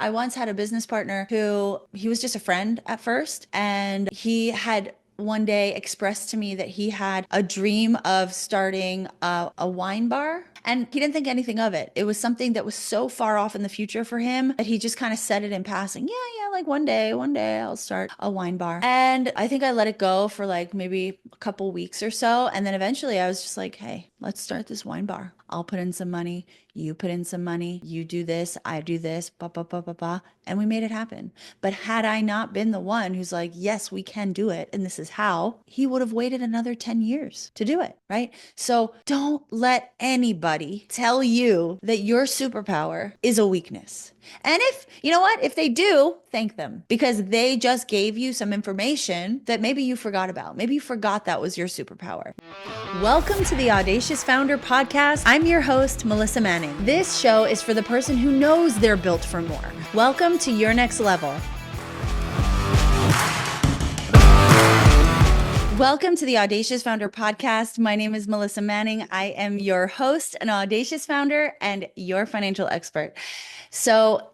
I once had a business partner who he was just a friend at first, and he had one day expressed to me that he had a dream of starting a wine bar. And he didn't think anything of it. It was something that was so far off in the future for him that he just kind of said it in passing. Yeah, like one day I'll start a wine bar. And I think I let it go for like maybe a couple weeks or so. And then eventually I was just like, hey, let's start this wine bar. I'll put in some money. You put in some money. You do this. I do this. Ba, ba, ba, ba, ba. And we made it happen. But had I not been the one who's like, yes, we can do it, and this is how, he would have waited another 10 years to do it, right? So don't let anybody tell you that your superpower is a weakness. And if, you know what, if they do, thank them, because they just gave you some information that maybe you forgot about. Maybe you forgot that was your superpower. Welcome to the Audacious Founder Podcast. I'm your host, Melissa Manning. This show is for the person who knows they're built for more. Welcome to your next level. Welcome to the Audacious Founder Podcast. My name is Melissa Manning. I am your host, an audacious founder, and your financial expert. So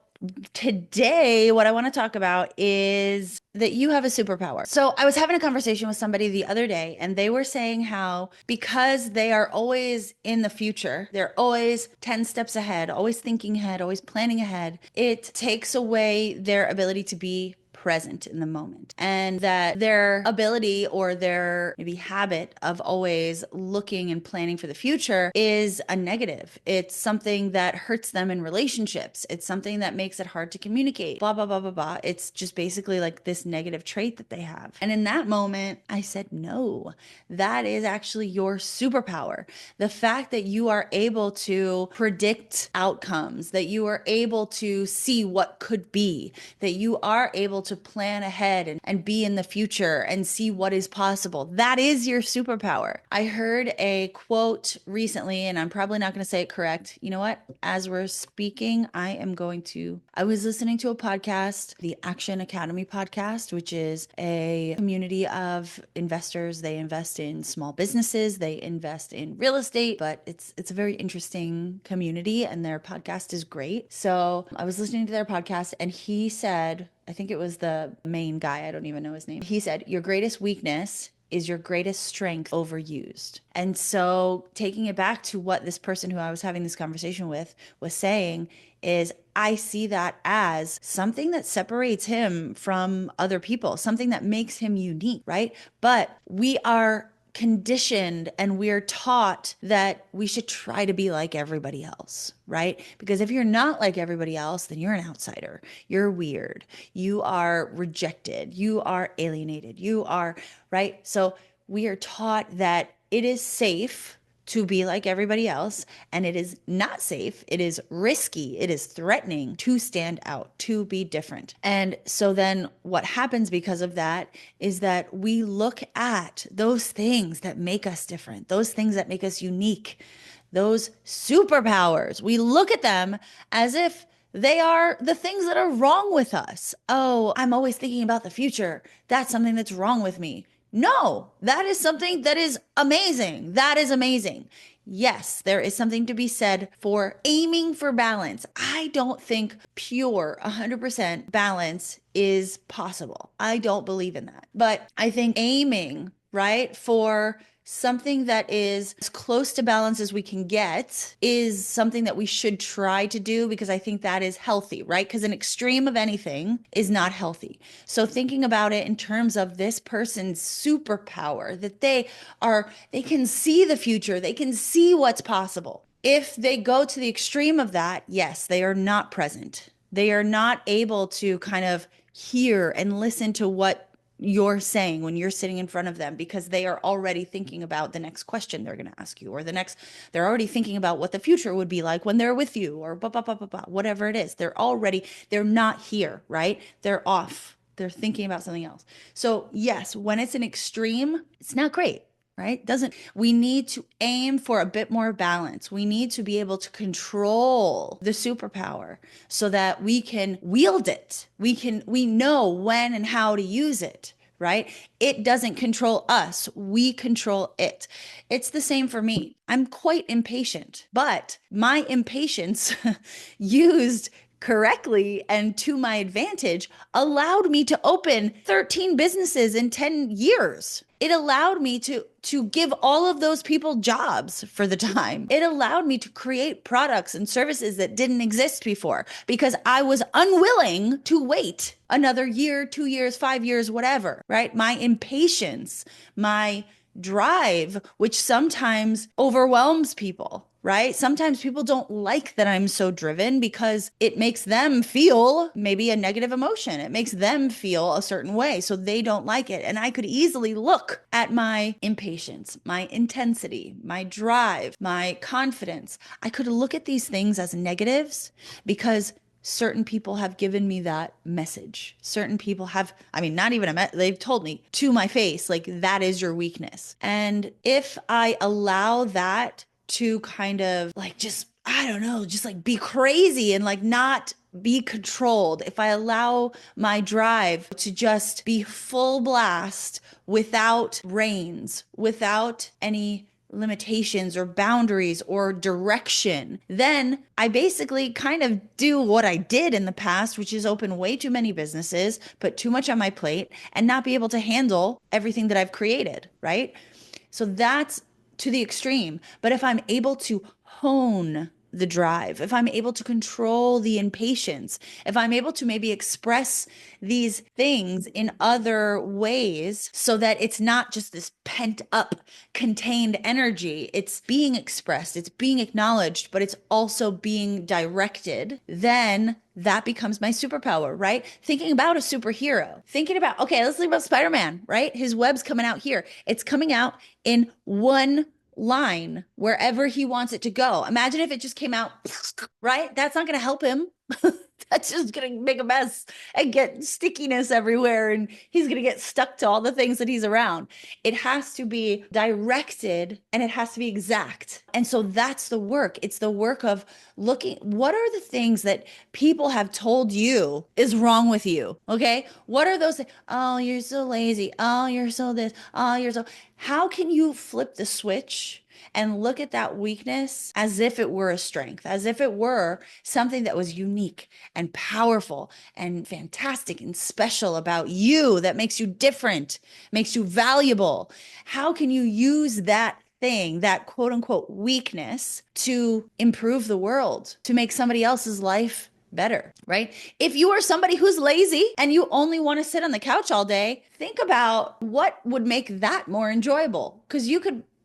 today, what I want to talk about is that you have a superpower. So I was having a conversation with somebody the other day, and they were saying how because they are always in the future, they're always 10 steps ahead, always thinking ahead, always planning ahead, it takes away their ability to be present in the moment, and that their ability or their maybe habit of always looking and planning for the future is a negative. It's something that hurts them in relationships. It's something that makes it hard to communicate, blah, blah, blah, blah, blah. It's just basically like this negative trait that they have. And in that moment, I said, no, that is actually your superpower. The fact that you are able to predict outcomes, that you are able to see what could be, that you are able to plan ahead and be in the future and see what is possible. That is your superpower. I heard a quote recently, and I'm probably not going to say it correct. You know what? As we're speaking, I was listening to a podcast, the Action Academy podcast, which is a community of investors. They invest in small businesses, they invest in real estate, but it's a very interesting community, and their podcast is great. So I was listening to their podcast, and he said, I think it was the main guy, I don't even know his name. He said, your greatest weakness is your greatest strength overused. And so taking it back to what this person who I was having this conversation with was saying is, I see that as something that separates him from other people, something that makes him unique, right? But we are conditioned and we're taught that we should try to be like everybody else, right? Because if you're not like everybody else, then you're an outsider. You're weird. You are rejected. You are alienated. You are, right? So we are taught that it is safe to be like everybody else, and it is not safe. It is risky. It is threatening to stand out, to be different. And so then what happens because of that is that we look at those things that make us different, those things that make us unique, those superpowers. We look at them as if they are the things that are wrong with us. Oh, I'm always thinking about the future. That's something that's wrong with me. No, that is something that is amazing. That is amazing. Yes, there is something to be said for aiming for balance. I don't think pure 100% balance is possible. I don't believe in that. But I think aiming, right, for something that is as close to balance as we can get is something that we should try to do, because I think that is healthy, right? Because an extreme of anything is not healthy. So thinking about it in terms of this person's superpower, that they can see the future, they can see what's possible. If they go to the extreme of that, yes, they are not present. They are not able to kind of hear and listen to what you're saying when you're sitting in front of them, because they are already thinking about the next question they're going to ask you, or they're already thinking about what the future would be like when they're with you, or blah, blah, blah, blah, blah, whatever it is. They're not here, right? They're off. They're thinking about something else. So yes, when it's an extreme, it's not great. Right? We need to aim for a bit more balance. We need to be able to control the superpower so that we can wield it. We know when and how to use it, right? It doesn't control us. We control it. It's the same for me. I'm quite impatient, but my impatience used correctly and to my advantage allowed me to open 13 businesses in 10 years. It allowed me to give all of those people jobs for the time. It allowed me to create products and services that didn't exist before because I was unwilling to wait another year, 2 years, 5 years, whatever, right? My impatience, my drive, which sometimes overwhelms people, right? Sometimes people don't like that I'm so driven because it makes them feel maybe a negative emotion. It makes them feel a certain way. So they don't like it. And I could easily look at my impatience, my intensity, my drive, my confidence. I could look at these things as negatives because certain people have given me that message. Certain people have, I mean, not even they've told me to my face, like, that is your weakness. And if I allow that to kind of like, just, I don't know, just like be crazy and like not be controlled, if I allow my drive to just be full blast without reins, without any limitations or boundaries or direction, then I basically kind of do what I did in the past, which is open way too many businesses, put too much on my plate, and not be able to handle everything that I've created, right? So that's to the extreme. But if I'm able to hone the drive, if I'm able to control the impatience, if I'm able to maybe express these things in other ways so that it's not just this pent up, contained energy, it's being expressed, it's being acknowledged, but it's also being directed, then that becomes my superpower, right? Thinking about a superhero, thinking about, okay, let's think about Spider-Man, right? His web's coming out here. It's coming out in one line wherever he wants it to go. Imagine if it just came out, right? That's not going to help him. That's just going to make a mess and get stickiness everywhere. And he's going to get stuck to all the things that he's around. It has to be directed and it has to be exact. And so that's the work. It's the work of looking, what are the things that people have told you is wrong with you? Okay. What are those things? Oh, you're so lazy. Oh, you're so this. Oh, you're so, how can you flip the switch and look at that weakness as if it were a strength, as if it were something that was unique and powerful and fantastic and special about you, that makes you different, makes you valuable? How can you use that thing, that quote unquote weakness, to improve the world, to make somebody else's life better, right? If you are somebody who's lazy and you only want to sit on the couch all day, think about what would make that more enjoyable, because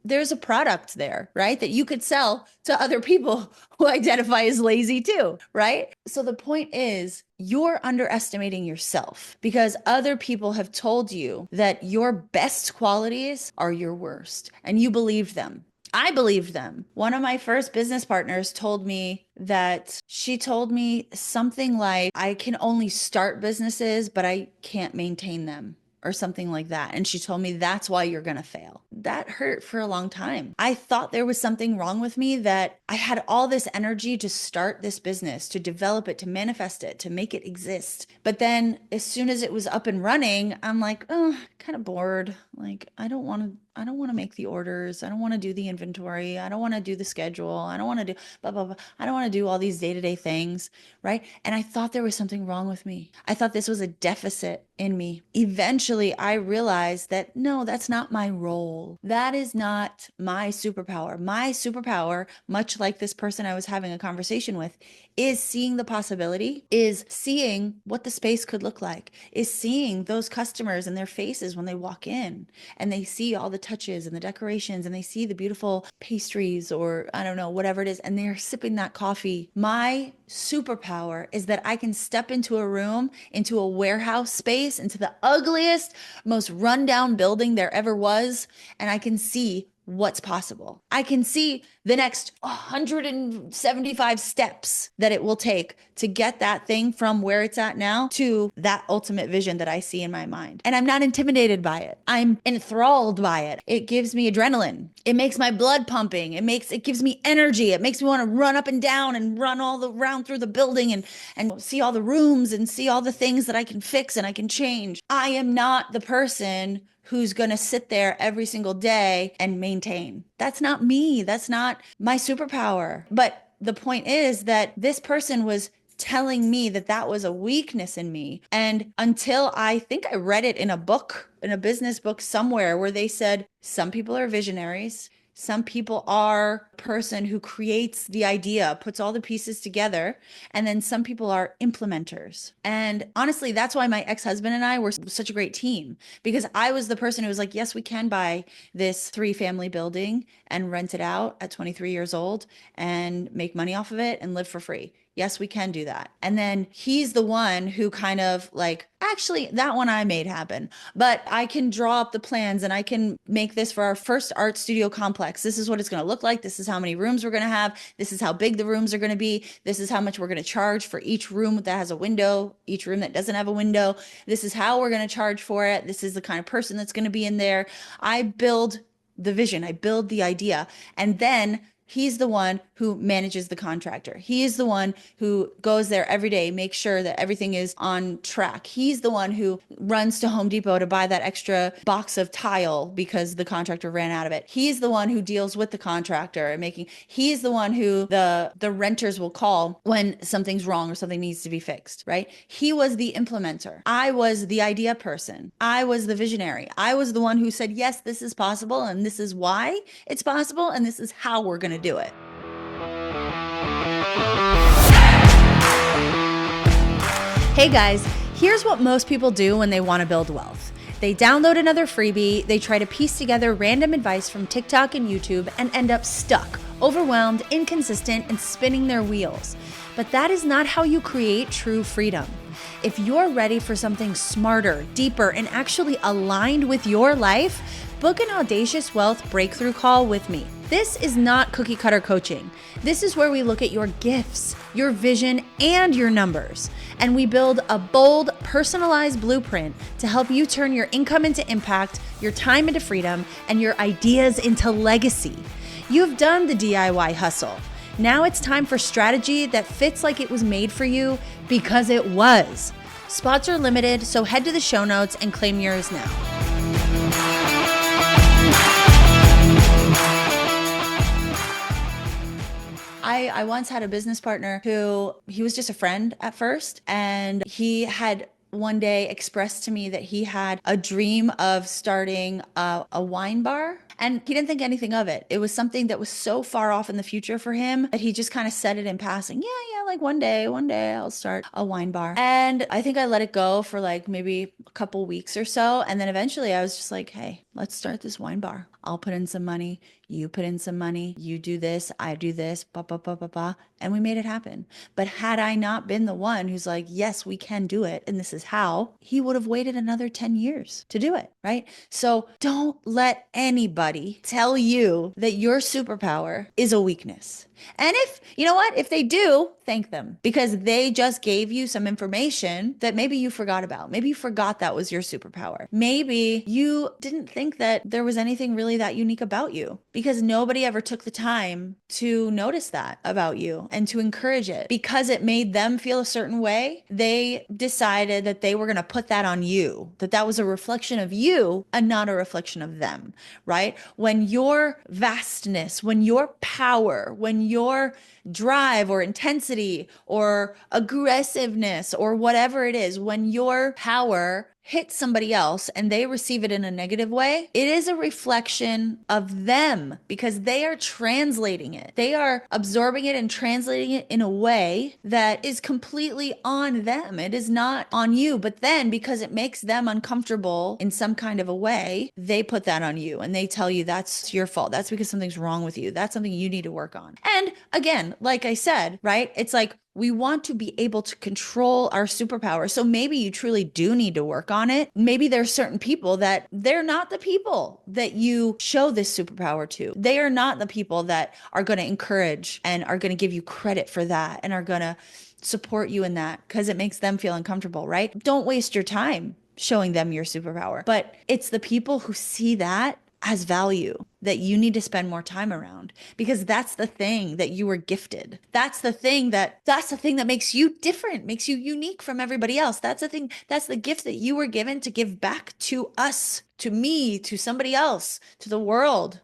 there's a product there, right? That you could sell to other people who identify as lazy too, right? So the point is, you're underestimating yourself because other people have told you that your best qualities are your worst, and you believed them. I believed them. One of my first business partners told me that she told me something like, I can only start businesses, but I can't maintain them, or something like that. And she told me, that's why you're going to fail. That hurt for a long time. I thought there was something wrong with me, that I had all this energy to start this business, to develop it, to manifest it, to make it exist. But then as soon as it was up and running, I'm like, oh, kind of bored. Like, I don't want to make the orders. I don't want to do the inventory. I don't want to do the schedule. I don't want to do blah, blah, blah. I don't want to do all these day-to-day things, right? And I thought there was something wrong with me. I thought this was a deficit in me. Eventually, I realized that no, that's not my role. That is not my superpower. My superpower, much like this person I was having a conversation with, is seeing the possibility, is seeing what the space could look like, is seeing those customers and their faces when they walk in and they see all the touches and the decorations and they see the beautiful pastries, or I don't know, whatever it is, and they're sipping that coffee. My superpower is that I can step into a room, into a warehouse space, into the ugliest, most rundown building there ever was, and I can see what's possible. I can see the next 175 steps that it will take to get that thing from where it's at now to that ultimate vision that I see in my mind. And I'm not intimidated by it. I'm enthralled by it. It gives me adrenaline. It makes my blood pumping. It gives me energy. It makes me want to run up and down and run around through the building and see all the rooms and see all the things that I can fix and I can change. I am not the person who's going to sit there every single day and maintain. That's not me. That's not my superpower. But the point is that this person was telling me that that was a weakness in me. And until I think I read it in a book, in a business book somewhere, where they said some people are visionaries. Some people are a person who creates the idea, puts all the pieces together, and then some people are implementers. And honestly, that's why my ex-husband and I were such a great team, because I was the person who was like, yes, we can buy this 3-family building and rent it out at 23 years old and make money off of it and live for free. Yes, we can do that. And then he's the one who kind of like, actually, that one I made happen, but I can draw up the plans and I can make this for our first art studio complex. This is what it's going to look like. This is how many rooms we're going to have. This is how big the rooms are going to be. This is how much we're going to charge for each room that has a window, each room that doesn't have a window. This is how we're going to charge for it. This is the kind of person that's going to be in there. I build the vision, I build the idea, and then he's the one who manages the contractor. He is the one who goes there every day, makes sure that everything is on track. He's the one who runs to Home Depot to buy that extra box of tile because the contractor ran out of it. He's the one who deals with the contractor and he's the one who the renters will call when something's wrong or something needs to be fixed, right? He was the implementer. I was the idea person. I was the visionary. I was the one who said, yes, this is possible, and this is why it's possible, and this is how we're going to do it. Hey guys, here's what most people do when they want to build wealth. They download another freebie, they try to piece together random advice from TikTok and YouTube and end up stuck, overwhelmed, inconsistent, and spinning their wheels. But that is not how you create true freedom. If you're ready for something smarter, deeper, and actually aligned with your life, book an Audacious Wealth breakthrough call with me. This is not cookie cutter coaching. This is where we look at your gifts, your vision, and your numbers. And we build a bold, personalized blueprint to help you turn your income into impact, your time into freedom, and your ideas into legacy. You've done the DIY hustle. Now it's time for strategy that fits like it was made for you, because it was. Spots are limited, so head to the show notes and claim yours now. I once had a business partner who, he was just a friend at first, and he had one day expressed to me that he had a dream of starting a wine bar. And he didn't think anything of it. It was something that was so far off in the future for him that he just kind of said it in passing. Yeah, like one day I'll start a wine bar. And I think I let it go for like maybe a couple weeks or so. And then eventually I was just like, hey, let's start this wine bar. I'll put in some money. You put in some money. You do this. I do this. Ba, ba, ba, ba, ba. And we made it happen. But had I not been the one who's like, yes, we can do it, and this is how, he would have waited another 10 years to do it, right? So don't let anybody tell you that your superpower is a weakness. And if, you know what, if they do, thank them, because they just gave you some information that maybe you forgot about. Maybe you forgot that was your superpower. Maybe you didn't think that there was anything really that unique about you, because nobody ever took the time to notice that about you and to encourage it. Because it made them feel a certain way, they decided that they were going to put that on you, that was a reflection of you and not a reflection of them, right? When your vastness, when your power, when your drive or intensity or aggressiveness or whatever it is, when your power hits somebody else and they receive it in a negative way, it is a reflection of them, because they are translating it. They are absorbing it and translating it in a way that is completely on them. It is not on you. But then, because it makes them uncomfortable in some kind of a way, they put that on you and they tell you that's your fault. That's because something's wrong with you. That's something you need to work on. And again, like I said, right? It's like, we want to be able to control our superpower. So maybe you truly do need to work on it. Maybe there's certain people that they're not the people that you show this superpower to. They are not the people that are going to encourage and are going to give you credit for that and are going to support you in that because it makes them feel uncomfortable, right? Don't waste your time showing them your superpower. But it's the people who see that as value that you need to spend more time around, because that's the thing that you were gifted. That's the thing that makes you different, makes you unique from everybody else. That's the thing. That's the gift that you were given to give back to us, to me, to somebody else, to the world.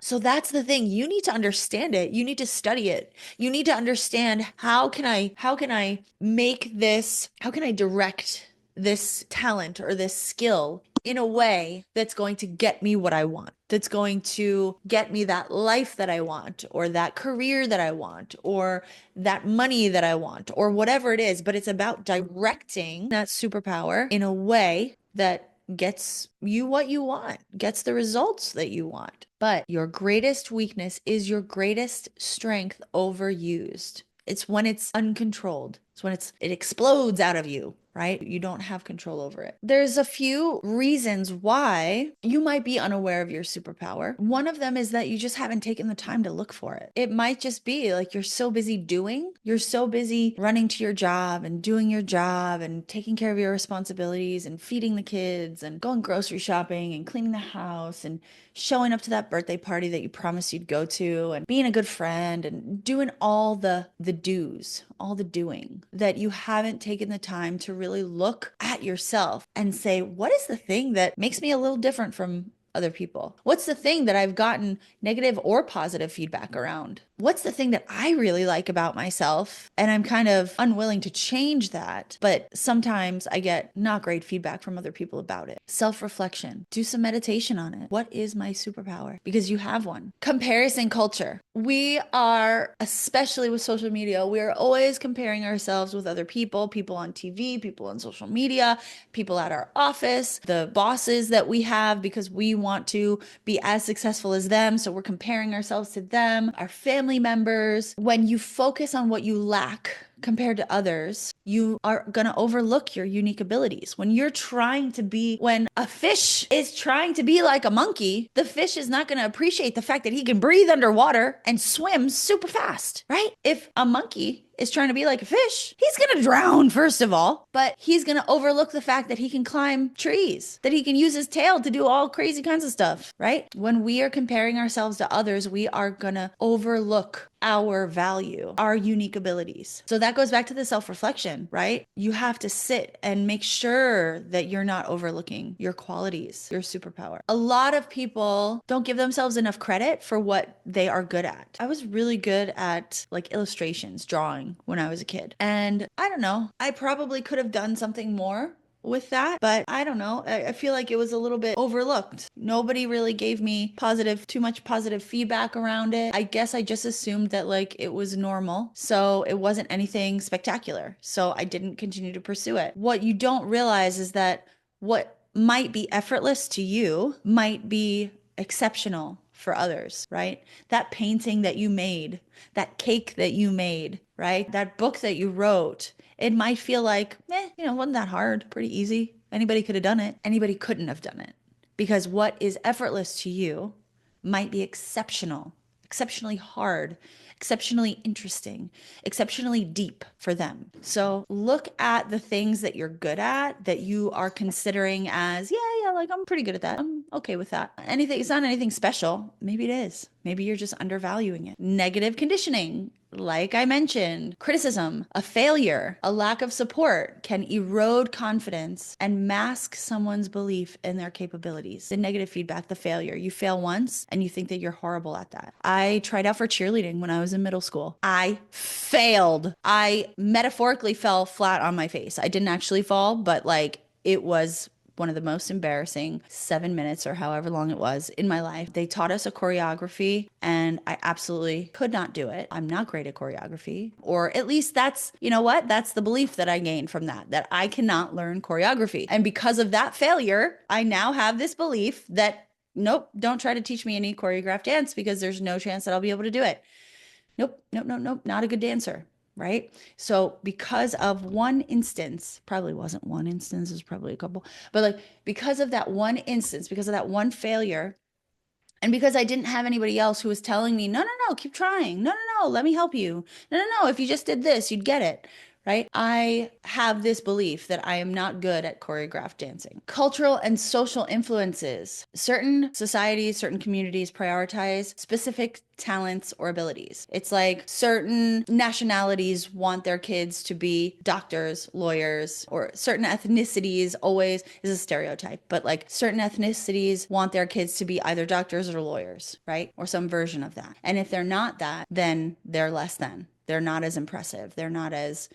So that's the thing. You need to understand it. You need to study it. You need to understand how can I make this, how can I direct this talent or this skill in a way that's going to get me what I want, that's going to get me that life that I want, or that career that I want, or that money that I want, or whatever it is. But it's about directing that superpower in a way that gets you what you want, gets the results that you want. But your greatest weakness is your greatest strength overused. It's when it's uncontrolled. It's when it explodes out of you, right? You don't have control over it. There's a few reasons why you might be unaware of your superpower. One of them is that you just haven't taken the time to look for it. It might just be like you're so busy doing, you're so busy running to your job and doing your job and taking care of your responsibilities and feeding the kids and going grocery shopping and cleaning the house and showing up to that birthday party that you promised you'd go to and being a good friend and doing all the do's, all the doing, that you haven't taken the time to really look at yourself and say, what is the thing that makes me a little different from other people? What's the thing that I've gotten negative or positive feedback around? What's the thing that I really like about myself? And I'm kind of unwilling to change that, but sometimes I get not great feedback from other people about it. Self-reflection, do some meditation on it. What is my superpower? Because you have one. Comparison culture. We are, especially with social media, we are always comparing ourselves with other people, people on TV, people on social media, people at our office, the bosses that we have, because we want to be as successful as them. So we're comparing ourselves to them, our family members. When you focus on what you lack compared to others, you are going to overlook your unique abilities. When a fish is trying to be like a monkey, the fish is not going to appreciate the fact that he can breathe underwater and swim super fast, right? If a monkey is trying to be like a fish, he's going to drown, first of all, but he's going to overlook the fact that he can climb trees, that he can use his tail to do all crazy kinds of stuff, right? When we are comparing ourselves to others, we are going to overlook our value, our unique abilities. So that goes back to the self-reflection, right? You have to sit and make sure that you're not overlooking your qualities, your superpower. A lot of people don't give themselves enough credit for what they are good at. I was really good at like illustrations, drawing when I was a kid. And I don't know, I probably could have done something more with that, but I don't know. I feel like it was a little bit overlooked. Nobody really gave me too much positive feedback around it. I guess I just assumed that like it was normal. So it wasn't anything spectacular. So I didn't continue to pursue it. What you don't realize is that what might be effortless to you might be exceptional for others, right? That painting that you made, that cake that you made, right? That book that you wrote, it might feel like, wasn't that hard, pretty easy. Anybody could have done it. Anybody couldn't have done it, because what is effortless to you might be exceptional, exceptionally hard, exceptionally interesting, exceptionally deep for them. So look at the things that you're good at, that you are considering as, like I'm pretty good at that. I'm okay with that. It's not anything special. Maybe it is. Maybe you're just undervaluing it. Negative conditioning, like I mentioned, criticism, a failure, a lack of support can erode confidence and mask someone's belief in their capabilities. The negative feedback, the failure, you fail once and you think that you're horrible at that. I tried out for cheerleading when I was in middle school. I failed. I metaphorically fell flat on my face. I didn't actually fall, but like it was one of the most embarrassing 7 minutes or however long it was in my life. They taught us a choreography and I absolutely could not do it. I'm not great at choreography, or at least that's the belief that I gained from that I cannot learn choreography. And because of that failure, I now have this belief that, nope, don't try to teach me any choreographed dance because there's no chance that I'll be able to do it. Nope, not a good dancer. Right? So because of one instance, probably wasn't one instance, it was probably a couple, but like because of that one instance, because of that one failure, and because I didn't have anybody else who was telling me, no, keep trying. No, let me help you. No, if you just did this, you'd get it. right? I have this belief that I am not good at choreographed dancing. Cultural and social influences. Certain societies, certain communities prioritize specific talents or abilities. It's like certain nationalities want their kids to be doctors, lawyers, or certain ethnicities always is a stereotype, but like certain ethnicities want their kids to be either doctors or lawyers, right? Or some version of that. And if they're not that, then they're less than. They're not as impressive. They're not as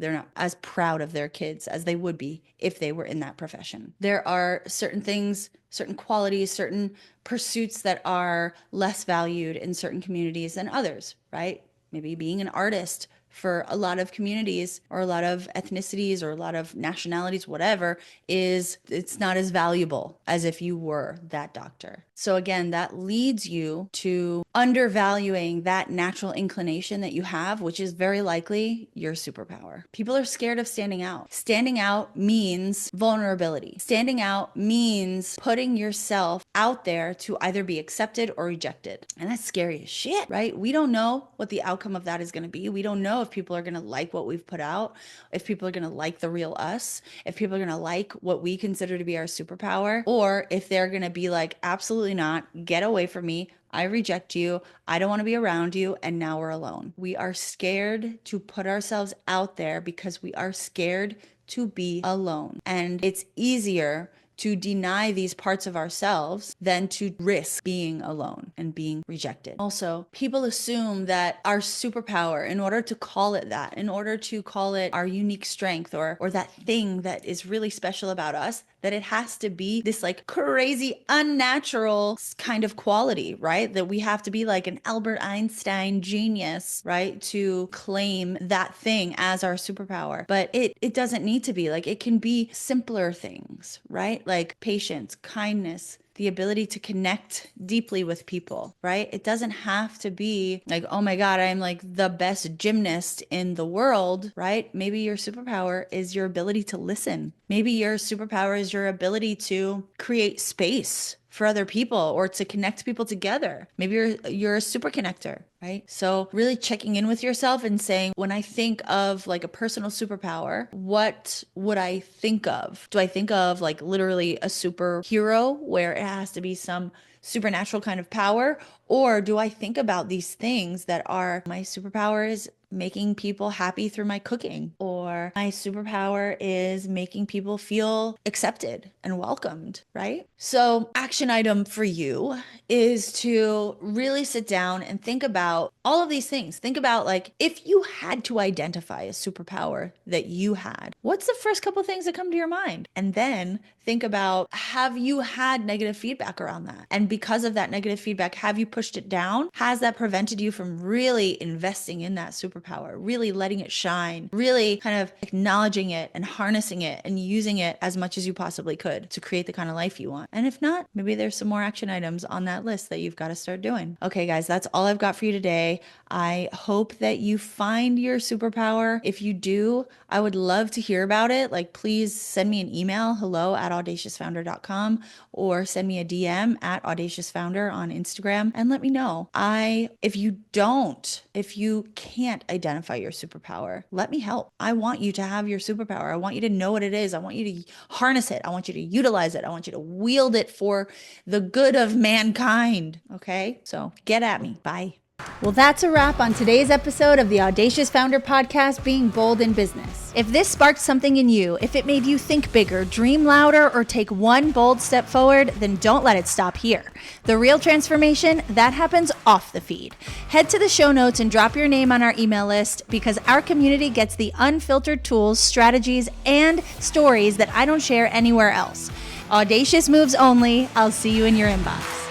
proud of their kids as they would be if they were in that profession. There are certain things, certain qualities, certain pursuits that are less valued in certain communities than others, right? Maybe being an artist for a lot of communities or a lot of ethnicities or a lot of nationalities, whatever, it's not as valuable as if you were that doctor. So again, that leads you to undervaluing that natural inclination that you have, which is very likely your superpower. People are scared of standing out. Standing out means vulnerability. Standing out means putting yourself out there to either be accepted or rejected. And that's scary as shit, right? We don't know what the outcome of that is going to be. We don't know if people are going to like what we've put out, if people are going to like the real us, if people are going to like what we consider to be our superpower, or if they're going to be like, absolutely not, get away from me. I reject you. I don't want to be around you. And now we're alone. We are scared to put ourselves out there because we are scared to be alone. And it's easier to deny these parts of ourselves than to risk being alone and being rejected. Also, people assume that our superpower, in order to call it that, in order to call it our unique strength or that thing that is really special about us, that it has to be this like crazy, unnatural kind of quality, right? That we have to be like an Albert Einstein genius, right? To claim that thing as our superpower. But it doesn't need to be. Like, it can be simpler things, right? Like patience, kindness, the ability to connect deeply with people, right? It doesn't have to be like, oh my God, I'm like the best gymnast in the world, right? Maybe your superpower is your ability to listen. Maybe your superpower is your ability to create space for other people or to connect people together. Maybe you're a super connector, right? So really checking in with yourself and saying, when I think of like a personal superpower, what would I think of? Do I think of like literally a superhero where it has to be some supernatural kind of power? Or do I think about these things that are my superpower is making people happy through my cooking, or my superpower is making people feel accepted and welcomed, right? So action item for you is to really sit down and think about all of these things. Think about like, if you had to identify a superpower that you had, what's the first couple things that come to your mind? And then think about, have you had negative feedback around that? And because of that negative feedback, have you pushed it down? Has that prevented you from really investing in that superpower, really letting it shine, really kind of acknowledging it and harnessing it and using it as much as you possibly could to create the kind of life you want? And if not, maybe there's some more action items on that list that you've got to start doing. Okay, guys, that's all I've got for you today. I hope that you find your superpower. If you do, I would love to hear about it. Like, please send me an email, hello@audaciousfounder.com, or send me a DM at audaciousfounder on Instagram and let me know. If you can't identify your superpower, let me help. I want you to have your superpower. I want you to know what it is. I want you to harness it. I want you to utilize it. I want you to wield it for the good of mankind. Okay? So get at me. Bye. Well, that's a wrap on today's episode of the Audacious Founder Podcast, Being Bold in Business. If this sparked something in you, if it made you think bigger, dream louder, or take one bold step forward, then don't let it stop here. The real transformation, that happens off the feed. Head to the show notes and drop your name on our email list, because our community gets the unfiltered tools, strategies, and stories that I don't share anywhere else. Audacious moves only. I'll see you in your inbox.